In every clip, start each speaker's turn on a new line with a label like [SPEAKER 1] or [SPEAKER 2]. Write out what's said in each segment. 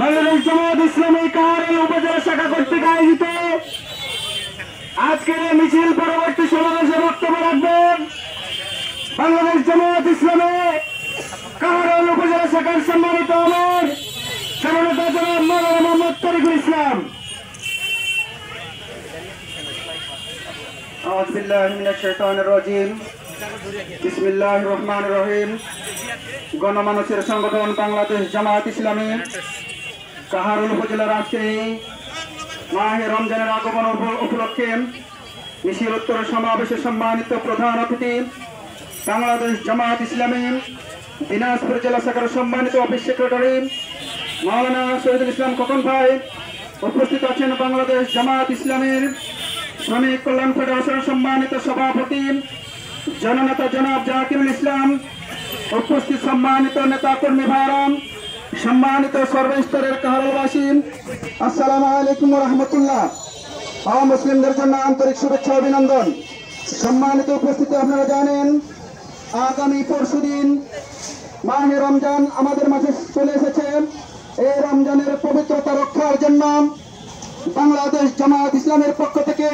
[SPEAKER 1] বাংলাদেশ জামাত ইসলামী কাহারোল উপজেলা শাখা কর্তৃক আয়োজিত আজকের এই মিছিল পরবর্তী সমাবেশে বক্তব্য রাখবেন বাংলাদেশ জামাত ইসলামী কাহারোল উপজেলা শাখার সম্মানিত আমির সমানতা জনাব মাওলানা মোহাম্মদ তরিকুল ইসলাম। আউযু বিল্লাহি মিনাশ শাইতানির রাজিম। বিসমিল্লাহির রহমানির রহিম। গণমানুষের সংগঠন বাংলাদেশ জামাত ইসলামী কাহারোল উপজেলার আজকে মাহে রমজানের আগমন উপলক্ষে মিছিল উত্তর সমাবেশে সম্মানিত প্রধান অতিথি বাংলাদেশ জামাত ইসলামী দিনাজপুর জেলা শাখার সম্মানিত অফিস সেক্রেটারি মাওলানা শহীদুল ইসলাম খোকন ভাই, উপস্থিত আছেন বাংলাদেশ জামাত ইসলামীর শ্রমিক কল্যাণ ফেডারেশনের সম্মানিত সভাপতি জননেতা জনাব জাকিরুল ইসলাম, উপস্থিত সম্মানিত নেতা কর্মী ভাইরাম, সম্মানিত সর্বস্তরের কাহারোলবাসী, আসসালামু আলাইকুম ওয়া রাহমাতুল্লাহ। মুসলিমদের জন্য আন্তরিক শুভেচ্ছা অভিনন্দন। সম্মানিত উপস্থিতি, আপনারা জানেন আগামী পরশুদিন মাহে রমজান আমাদের মাঝে চলে এসেছে। এই রমজানের পবিত্রতা রক্ষার জন্য বাংলাদেশ জামাত ইসলামের পক্ষ থেকে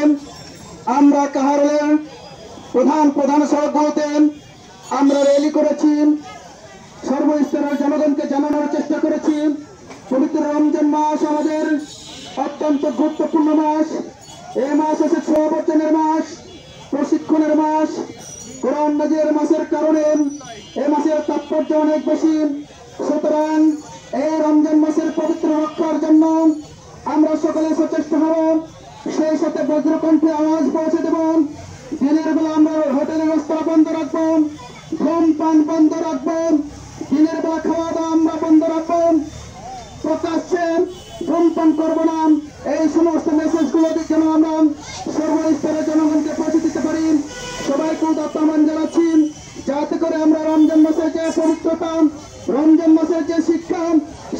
[SPEAKER 1] আমরা কাহারোলের প্রধান সড়কগুলোতে আমরা র্যালি করেছি, সর্বস্তরের জনগণকে জানানোর চেষ্টা করেছি পবিত্র রমজান মাস আমাদের অত্যন্ত গুরুত্বপূর্ণ মাস। এই মাস এসেছে অবর্জনের মাস, প্রশিক্ষণের মাস, কোরআন নাজিলের মাসের কারণে এই মাসের তাৎপর্য অনেক বেশি। সুতরাং এই রমজান মাসের পবিত্র রক্ষার জন্য আমরা সকলে সচেষ্ট হব, সেই সাথে বজ্রকণ্ঠে আওয়াজ পৌঁছে দেব। দিনের বেলা আমরা হোটেলের রাস্তা বন্ধ রাখবো, ধূমপান বন্ধ রাখবো, দিনের বেলা খাওয়া দাওয়া আমরা বন্ধ রাখবো, প্রকাশ্যে ধূমপান করবো না। এই সমস্ত মেসেজগুলো যেন আমরা সর্বস্তরের জনগণকে পৌঁছে দিতে পারি। সবাইকে আহ্বান জানাচ্ছি যাতে করে আমরা রমজান মাসের যে পবিত্রতা, রমজান মাসের যে শিক্ষা,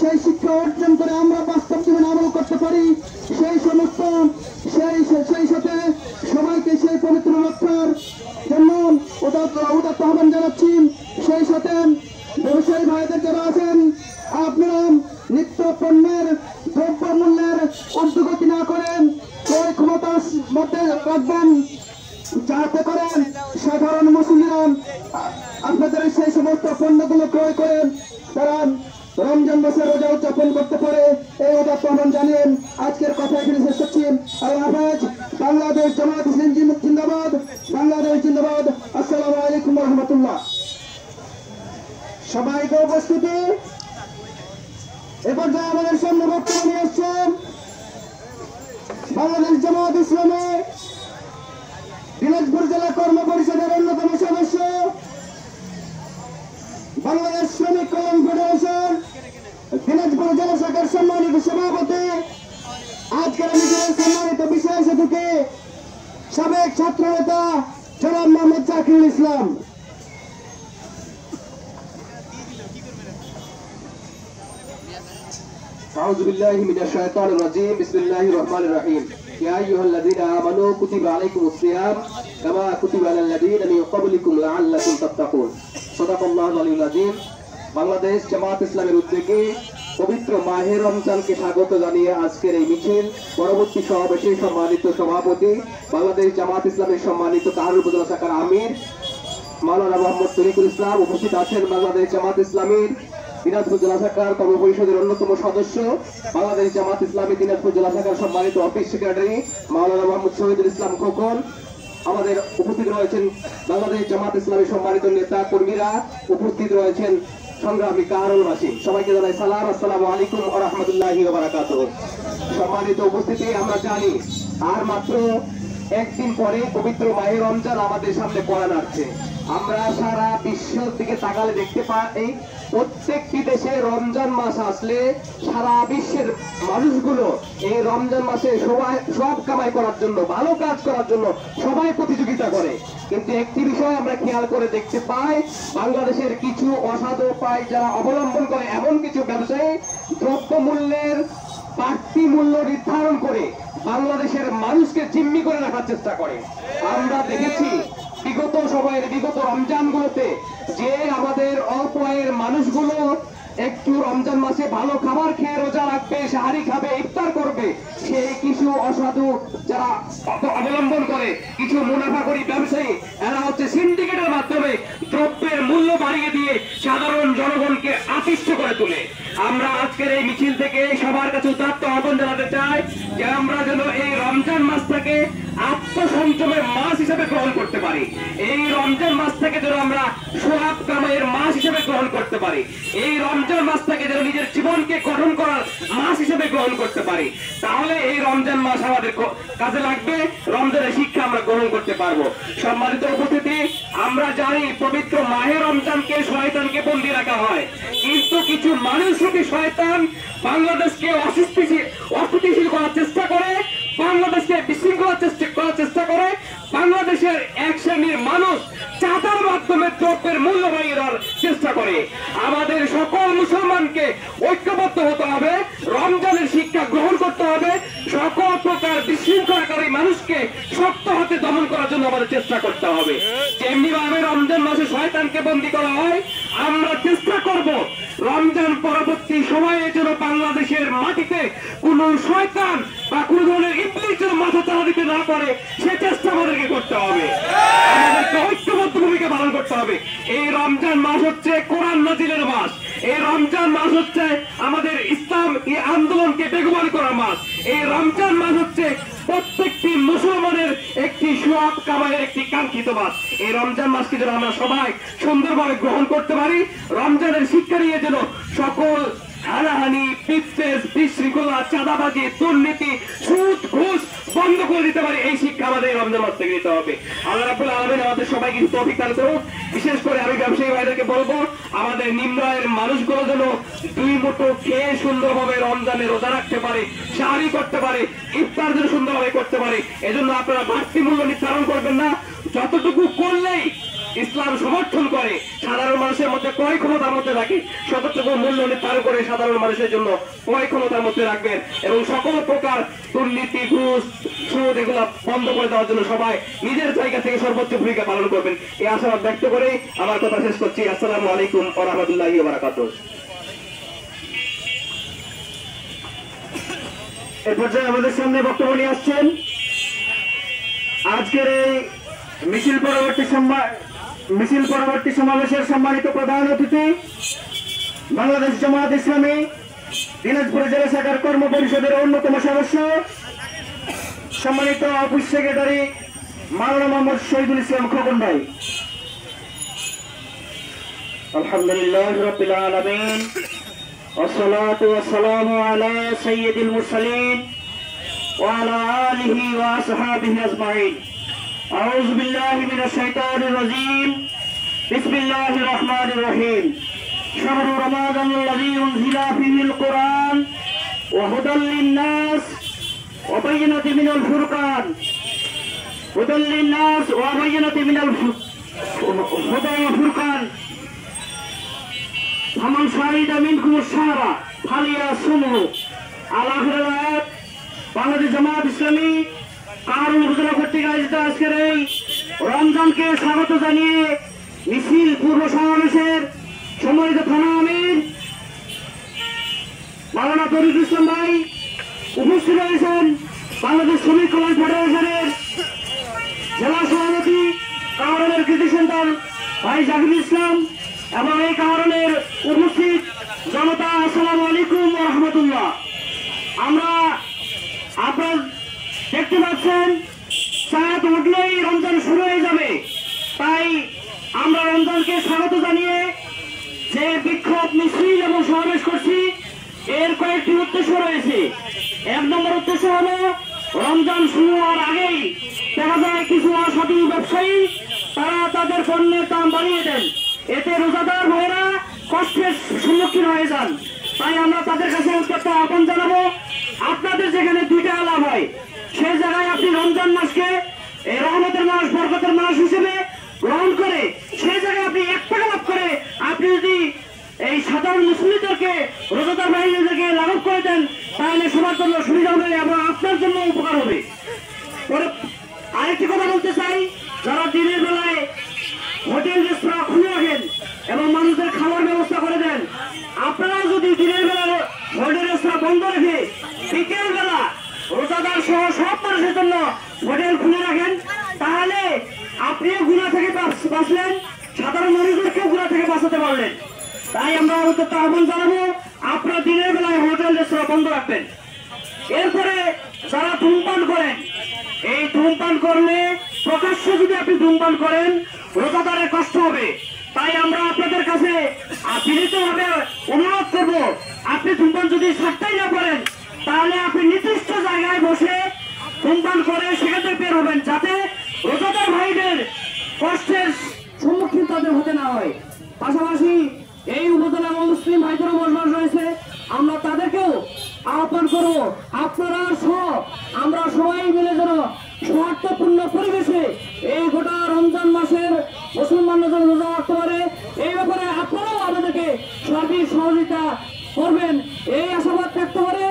[SPEAKER 1] সেই শিক্ষা অর্জন করে আমরা বাস্তব জীবনে আমল করতে পারি। সেই সাথে সবাইকে সেই পবিত্র রক্ষার জন্য উদাত্ত আহ্বান জানাচ্ছি। সেই সাথে ব্যবসায়ী ভাইদের যারা আছেন, আপনারা নিত্য পণ্যের দ্রব্য মূল্যের ঊর্ধ্বগতি না করেন ক্রয় ক্ষমতার মধ্যে রাখবেন, যাতে করে সাধারণ মুসলিমরা আপনাদের সেই সমস্ত পণ্যগুলো ক্রয় করেন, তারা রমজান মাসের রোজা উদযাপন করতে পারে। এই উদাত্ত আহ্বান জানিয়ে আজকের কথা এখানে শেষ করছি। আল্লাহ হাফেজ। বাংলাদেশ জামাত ইসলামী জিন্দাবাদ, বাংলাদেশ জিন্দাবাদ। আসসালামু আলাইকুম ওয়া রাহমাতুল্লাহ। সবাইকে উপস্থিতি, এ পর্যায়ে আমাদের সামনে বক্তব্য নিয়ে আসছেন বাংলাদেশ জামাত ইসলামী দিনাজপুর জেলা কর্ম পরিষদের অন্যতম সদস্য, বাংলাদেশ শ্রমিক কল্যাণ ফেডারেশন দিনাজপুর জেলা শাখার সম্মানিত সভাপতি, আজকের মিছিলের সম্মানিত বিশেষ অতিথি সাবেক ছাত্র নেতা জনাব মোহাম্মদ জাকিরুল ইসলাম।
[SPEAKER 2] আউযু বিল্লাহি মিনাশ শাইতানির রাজিম। বিসমিল্লাহির রহমানির রহিম। ইয়া আইয়ুহাল্লাযীনা আমানু কুতিবা আলাইকুমুস সিয়াম কামা কুতিবা আলাল লাযীনা মিন ক্বাবলিকুম লাআল্লাকুম তাত্তাকুন। সাদাকাল্লাহুল আলিয়্যুল আযীম। বাংলাদেশ জামাত ইসলামের উদ্যোগে পবিত্র মাহে রমজানকে স্বাগত জানিয়ে আজকের এই মিছিল পরবর্তী সমাবেশে সম্মানিত সভাপতি বাংলাদেশ জামাত ইসলামের সম্মানিত কাহারোল উপজেলা শাখার আমির মাওলানা মোহাম্মদ তরিকুল ইসলাম, উপস্থিত আছেন বাংলাদেশ জামাত ইসলামীর দিনাজপুর জেলা শাখার কর্ম পরিষদের অন্যতম সদস্য, বাংলাদেশ জামাত ইসলামী দিনাজপুর জেলা শাখার সম্মানিত অফিস সেক্রেটারি মাওলানা মোহাম্মদ শহীদুল ইসলাম খোকন। আমাদের উপস্থিত রয়েছেন বাংলাদেশ জামাত ইসলামী সম্মানিত নেতা কর্মীরা, উপস্থিত রয়েছেন সংগ্রামী কাহারোলবাসী। সবাইকে জানাই সালাম, আসসালামু আলাইকুম ওয়া রাহমাতুল্লাহি ওয়া বারাকাতুহু। সম্মানিত উপস্থিতি, আমরা জানি আর মাত্র একদিন পরে পবিত্র মাহে রমজান আমাদের সামনে পড়া আসছে। আমরা সারা বিশ্বের দিকে তাকালে দেখতে পাই প্রত্যেকটি দেশে রমজান মাস আসলে সারা বিশ্বের মানুষগুলো এই রমজান মাসে সব কামাই করার জন্য, ভালো কাজ করার জন্য সবাই প্রতিযোগিতা করে। কিন্তু একটি বিষয় আমরা খেয়াল করে দেখতে পাই, বাংলাদেশের কিছু অসাধু উপায় যারা অবলম্বন করে এমন কিছু ব্যবসায়ী দ্রব্য মূল্যের বাড়তি মূল্য নির্ধারণ করে বাংলাদেশের মানুষকে জিম্মি করে রাখার চেষ্টা করে। আমরা দেখেছি বিগত সময়ের বিগত রমজানগুলোতে যে আমাদের অল্প আয়ের মানুষগুলো একটু রমজান মাসে ভালো খাবার খেয়ে রোজা রাখবে, সাহারি খাবে, ইফতার করবে, সে কিছু অসাধু যারা অবলম্বন করে কিছু মুনাফাখোরী ব্যবসায়ী, এরা হচ্ছে সিন্ডিকেটের মাধ্যমে দ্রব্যের মূল্য বাড়িয়ে দিয়ে সাধারণ জনগণকে আকৃষ্ট করে তোলে। আমরা আজকের এই মিছিল থেকে সবার কাছে উদাত্ত আহ্বান জানাতে চাই যে আমরা যেন এই রমজান মাসটাকে আত্মসংযমের মাস হিসেবে গ্রহণ করতে পারি। এই রমজান মাস থেকে যেন আমরা সোহাগ কামাইয়ের মাস হিসেবে গ্রহণ করতে পারি। এই রমজান মাস থেকে যেন নিজের জীবনকে গঠন করার মাস হিসেবে গ্রহণ করতে পারি। তাহলে এই রমজান মাস আমাদের কাজে লাগবে, রমজানের শিক্ষা আমরা গ্রহণ করতে পারবো। সম্মানিত উপস্থিতি, আমরা জানি পবিত্র মাহে রমজানকে শয়তানকে বন্দী রাখা হয়, কিন্তু কিছু মানুষরূপী শয়তান বাংলাদেশকে অস্থিতিশীল করার চেষ্টা করে, বাংলাদেশকে বিশৃঙ্খলা করার চেষ্টা করে। বাংলাদেশের এক শ্রেণীর মানুষ চাঁদার মাধ্যমে দ্রব্যের মূল্য বাড়িয়ে দেওয়ার চেষ্টা করে। আমাদের সকল মুসলমানকে ঐক্যবদ্ধ হতে হবে, রমজানের শিক্ষা গ্রহণ করতে হবে, সকল প্রকার বিশৃঙ্খলাকারী মানুষকে শক্ত হাতে দমন করার জন্য আমাদের চেষ্টা করতে হবে। যেমনি ভাবে রমজান মাসে শয়তানকে বন্দী করা হয়, আমরা চেষ্টা করব রমজান পরবর্তী সময়ে যেন বাংলাদেশের মাটিতে কোন শয়তান বা কোন ধরনের ইবলিস যেন মাথা চালা দিতে না পারে, সে চেষ্টা আমাদেরকে করতে হবে। আমাদেরকে ঐক্যবদ্ধ ভূমিকা পালন করতে হবে। এই রমজান মাস হচ্ছে কোরআন নাজিলের মাস। এই রমজান মাস হচ্ছে আমাদের ইসলাম আন্দোলনকে বেগবান করার মাস। এই রমজান মাস হচ্ছে প্রত্যেকটি মুসলমানের একটি সোয়াব কামাইয়ের একটি কাঙ্ক্ষিত মাস। এই রমজান মাসকে যেন আমরা সবাই সুন্দরভাবে গ্রহণ করতে পারি, রমজানের শিক্ষা নিয়ে যেন সকল হানাহানি, বিদ্বেষ, বিশৃঙ্খলা, চাঁদাবাজি, দুর্নীতি, সুদ, ঘুষ বন্ধ করে দিতে পারি, এই শিক্ষা আমাদের রমজান মাস থেকে দিতে হবে। আল্লাহ রাব্বুল আলামিন আমাদের সবাইকে তৌফিক দান করুন। বিশেষ করে আমি ব্যবসায়ী ভাইদেরকে বলবো, আমাদের নিম্ন আয়ের মানুষগুলো যেন দুই মুঠো খেয়ে সুন্দরভাবে রমজানে রোজা রাখতে পারে, সাহারি করতে পারে, ইফতার যেন সুন্দরভাবে করতে পারে। এজন্য আপনারা বাড়তি মূল্য নির্ধারণ করবেন না, যতটুকু করলেই ইসলাম সমর্থন করে, সাধারণ মানুষের মধ্যে ক্রয় ক্ষমতার মধ্যে রাখে, ততটুকু মূল্য নির্ধারণ করে সাধারণ মানুষের জন্য ক্রয় ক্ষমতার মধ্যে রাখবেন এবং সকল প্রকার দুর্নীতি, ঘুষ, সুদ এগুলা বন্ধ করে দেওয়ার জন্য সবাই নিজের জায়গা থেকে সর্বোচ্চ ভূমিকা পালন করবেন। এই আশাবাদ ব্যক্ত করে আমার কথা শেষ করছি। আসসালামু আলাইকুম ওয়া রাহমাতুল্লাহি ওয়া বারাকাতুহু।
[SPEAKER 1] এ পর্যায়ে আমাদের সামনে বক্তব্য নিয়ে আসছেন আজকের এই মিছিল পরবর্তী সমাবেশের সম্মানিত প্রধান অতিথি, বাংলাদেশ জামায়াত ইসলামী দিনাজপুর জেলা শাখার কর্ম পরিষদের অন্যতম সদস্য, সম্মানিত অফিস সেক্রেটারি মাওলানা মোহাম্মদ শহীদুল ইসলাম খোকন ভাই। আলহামদুলিল্লাহ রাব্বিল আলামিন, والصلاة والسلام على سيد المرسلين وعلى آله وأصحابه أجمعين. أعوذ بالله من الشيطان الرجيم. بسم الله الرحمن الرحيم. شهر رمضان الذي أنزل فيه القرآن وهدى للناس وبينة من الفرقان هدى للناس وبينة من الهدى والفرقان فمن شهد منكم الشهر فليصمه. আল-আখিরাত বাংলাদেশ জামায়াত ইসলামী কারণ উপজেলা কর্তৃক আয়োজিত আজকের এই রমজানকে স্বাগত জানিয়ে মিছিল পূর্ব সমাবেশের সম্মানিত থানা আমির মাওলানা তরিকুল ইসলাম ভাই উপস্থিত রয়েছেন, বাংলাদেশ শ্রমিক কল্যাণ ফেডারেশনের জেলা সভাপতি কারণের কৃতি সন্তান ভাই জাহিদুল ইসলাম এবং এই কারণের উপস্থিত জনতা, আসসালামু আলাইকুম ওয়া রাহমাতুল্লাহ। আমরা আপনার দেখতে পাচ্ছেন সায়াত উঠলেই রমজান শুরু হয়ে যাবে, তাই আমরা রমজানকে স্বাগত জানিয়ে যে বিক্ষোভ মিছিল এবং সমাবেশ করছি, এর কয়েকটি উদ্দেশ্য রয়েছে। এক নম্বর উদ্দেশ্য হলো রমজান শুরু হওয়ার আগেই দেখা যায় কিছু অসাধু ব্যবসায়ী তারা তাদের পণ্যের দাম বাড়িয়ে দেন, এতে রোজাদার ভাইয়েরা কষ্টের সম্মুখীন হয়ে যান। তাই আমরা তাদের কাছে উত্তপ্ত আহ্বান জানাবো, আপনাদের যেখানে দুইটা লাভ হয় সেই জায়গায় আপনি রমজান মাসকে এই রহমতের মাস, বরকতের মাস হিসেবে গ্রহণ করে সেই জায়গায় আপনি 1 টাকা লাভ করে আপনি যদি এই সাধারণ মুসলিমদেরকে, রোজাদার ভাইদেরকে লাভ করে দেন, তাহলে সবার জন্য সুবিধা হবে এবং আপনার জন্য উপকার হবে। আরেকটি কথা বলতে চাই, যারা দিনের বেলায় হোটেল রেস্তোরাঁ খুলে রাখেন এবং মানুষদের খাবার ব্যবস্থা করে দেন, আপনারা
[SPEAKER 3] বন্ধ রেখে বিকেল বেলা রোজাদার সহ সব মানুষের জন্য হোটেল খুলে রাখেন, তাহলে আপনিও গুনাহ থেকে বাঁচলেন, সাধারণ মানুষদেরকেও গুনাহ থেকে বাঁচাতে পারলেন। তাই আমরা উদ্যোক্তা আহ্বান জানাবো, আপনারা দিনের বেলায় হোটেল রেস্তোরাঁ বন্ধ রাখবেন। এরপরে যারা ধূমপান করেন, এই ধূমপান করলে প্রকাশ্যে যদি আপনি ধূমপান করেন রোজাদারের কষ্ট হবে। তাই আমরা আপনাদের কাছে বিনীতভাবে অনুরোধ করব, আপনি ধূমপান যদি ছাড়তেই না পারেন তাহলে আপনি নির্দিষ্ট জায়গায় বসে ধূমপান করে সেখান থেকে বের হবেন, যাতে রোজাদার ভাইদের কষ্টের সম্মুখীন তাদের হতে না হয়। পাশাপাশি এই উপজেলা মুসলিম ভাইদেরও বসবাস রয়েছে, আমরা তাদেরকেও আহ্বান করব, আপনারা সহ আমরা সবাই মিলে যেন সৌহার্দ্যপূর্ণ পরিবেশে এই গোটা রমজান মাসের মুসলমানরা যেন রোজা রাখতে পারে, এই ব্যাপারে আপনারাও আমাদেরকে সার্বিক সহযোগিতা করবেন এই আশাবাদ ব্যক্ত করে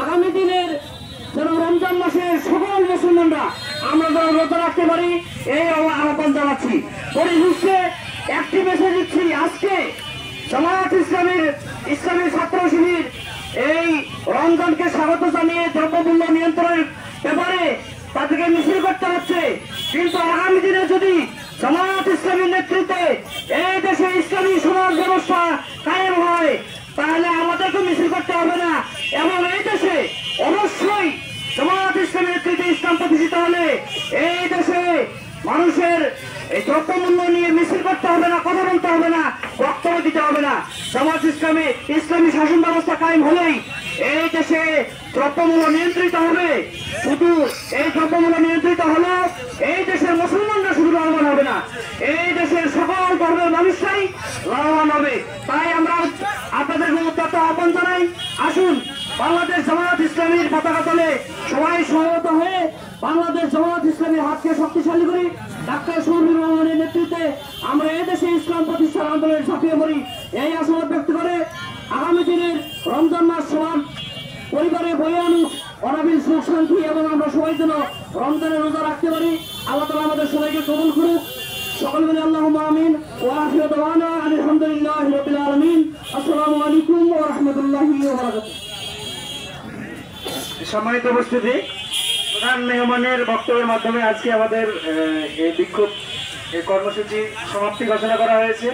[SPEAKER 3] আগামী দিনের যেন রমজান মাসে সকল মুসলমানরা আমরা যেন রোজা রাখতে পারি এই আহ্বান জানাচ্ছি। পরিশেষে একটি মেসেজ দিচ্ছি, আজকে জামায়াত ইসলামী ছাত্র শিবির এই রমজানকে স্বাগত জানিয়ে দ্রব্যমূল্য নিয়ন্ত্রণের ব্যাপারে তাদেরকে মিছিল করতে হচ্ছে, কিন্তু আগামী দিনে যদি জামায়াত ইসলামীর নেতৃত্বে এই দেশে ইসলামী সমাজ ব্যবস্থা কায়েম হয় তাহলে আমাদেরকে মিছিল করতে হবে না, এবং এই দেশে অবশ্যই জামায়াত ইসলামীর নেতৃত্বে ইসলাম প্রতিষ্ঠিত হলে এই দেশে মানুষের এই দ্রব্যমূল্য নিয়ে মিছিল করতে হবে না, কথা বলতে হবে না, বক্তব্য দিতে হবে না। জামায়াত ইসলামী শাসন ব্যবস্থা কায়েম হলেই এই দেশে দ্রব্যমূল্য নিয়ন্ত্রিত হবে। শুধু এই দ্রব্যমূল্য নিয়ন্ত্রিত হলে এই দেশের মুসলমানরা শুধু লাভবান হবে না, এই দেশের সকল ধর্মের মানুষরাই লাভবান হবে। তাই আমরা আপনাদেরকে উদ্যত আহ্বান জানাই, আসুন বাংলাদেশ জামায়াত ইসলামীর পতাকা তলে সবাই সমবেত হয়ে বাংলাদেশ জামায়াত ইসলামীর হাতকে শক্তিশালী করি। ডাক্তার শহীদুর রহমানের নেতৃত্বে আমরা এদেশে ইসলাম প্রতিষ্ঠার আন্দোলনে ঝাঁপিয়ে পড়ি এই আশাবাদ ব্যক্ত করে আগামী দিনের রমজান মাস সমান পরিবারে বয়ে আনুক অনাবিল সুখ শান্তি, এবং আমরা সবাই যেন রমজানের রোজা রাখতে পারি। আল্লাহ তাআলা আমাদের সবাইকে কবুল করুক। সকল মিলে আল্লাহুম্মা আমিন ওয়া আখিরু দাওয়ানা আলহামদুলিল্লাহি রাব্বিল আলামিন। আসসালামু আলাইকুম ওয়া রাহমাতুল্লাহি ওয়া বারাকাতুহু।
[SPEAKER 1] সম্মানিত উপস্থিতি, প্রধান মেহমানের বক্তব্যের মাধ্যমে আজকে আমাদের এই বিক্ষোভ এই কর্মসূচি সমাপ্তি ঘোষণা করা হয়েছে।